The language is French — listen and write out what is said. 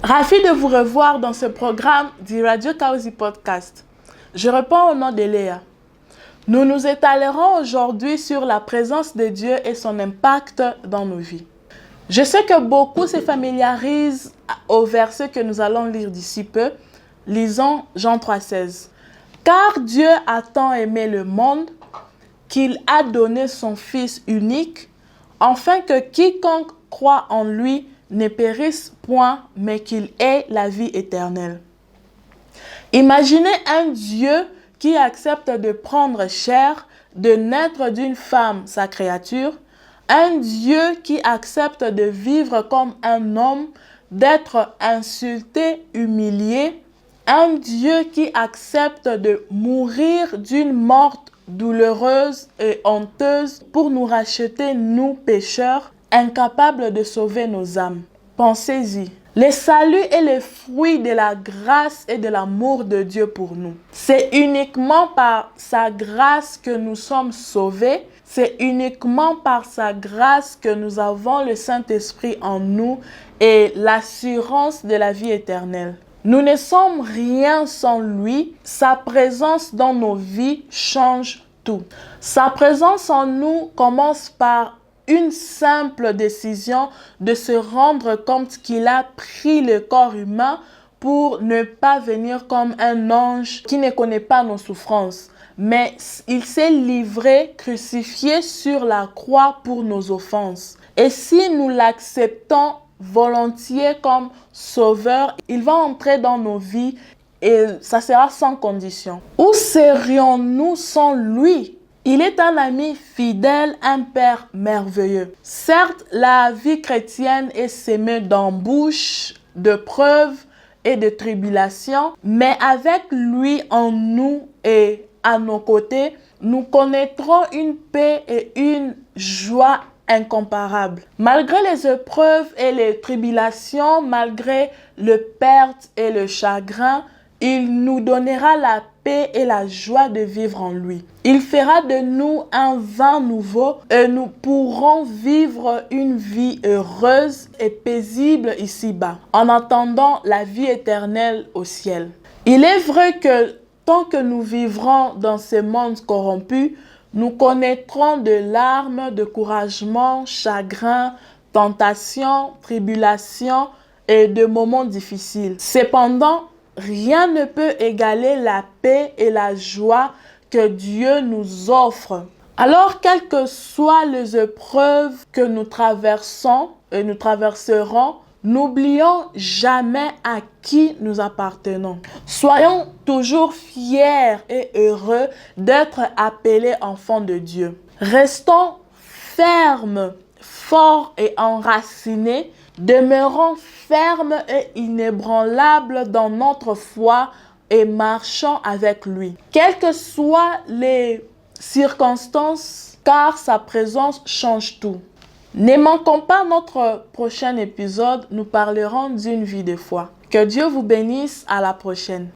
Ravi de vous revoir dans ce programme du Radio Kaosi Podcast. Je réponds au nom de Léa. Nous nous étalerons aujourd'hui sur la présence de Dieu et son impact dans nos vies. Je sais que beaucoup se familiarisent au verset que nous allons lire d'ici peu. Lisons Jean 3,16. Car Dieu a tant aimé le monde qu'il a donné son Fils unique, afin que quiconque croit en lui ne périsse point, mais qu'il ait la vie éternelle. Imaginez un Dieu qui accepte de prendre chair, de naître d'une femme, sa créature, un Dieu qui accepte de vivre comme un homme, d'être insulté, humilié, un Dieu qui accepte de mourir d'une mort douloureuse et honteuse pour nous racheter, nous pécheurs, incapables de sauver nos âmes. Pensez-y. Le salut est le fruit de la grâce et de l'amour de Dieu pour nous. C'est uniquement par sa grâce que nous sommes sauvés. C'est uniquement par sa grâce que nous avons le Saint-Esprit en nous et l'assurance de la vie éternelle. Nous ne sommes rien sans lui. Sa présence dans nos vies change tout. Sa présence en nous commence par une simple décision de se rendre compte qu'il a pris le corps humain pour ne pas venir comme un ange qui ne connaît pas nos souffrances. Mais il s'est livré, crucifié sur la croix pour nos offenses. Et si nous l'acceptons volontiers comme sauveur, il va entrer dans nos vies et ça sera sans condition. Où serions-nous sans lui? Il est un ami fidèle, un père merveilleux. Certes, la vie chrétienne est semée d'embûches, de preuves et de tribulations, mais avec lui en nous et à nos côtés, nous connaîtrons une paix et une joie incomparables. Malgré les épreuves et les tribulations, malgré le perte et le chagrin, il nous donnera la paix et la joie de vivre en lui. Il fera de nous un vin nouveau et nous pourrons vivre une vie heureuse et paisible ici-bas, en attendant la vie éternelle au ciel. Il est vrai que tant que nous vivrons dans ce monde corrompu, nous connaîtrons de larmes, de découragement, chagrin, tentation, tribulation et de moments difficiles. Cependant, rien ne peut égaler la paix et la joie que Dieu nous offre. Alors, quelles que soient les épreuves que nous traversons et nous traverserons, n'oublions jamais à qui nous appartenons. Soyons toujours fiers et heureux d'être appelés enfants de Dieu. Restons fermes, forts et enracinés. Demeurons fermes et inébranlables dans notre foi et marchons avec lui. Quelles que soient les circonstances, car sa présence change tout. Ne manquons pas notre prochain épisode, nous parlerons d'une vie de foi. Que Dieu vous bénisse, à la prochaine.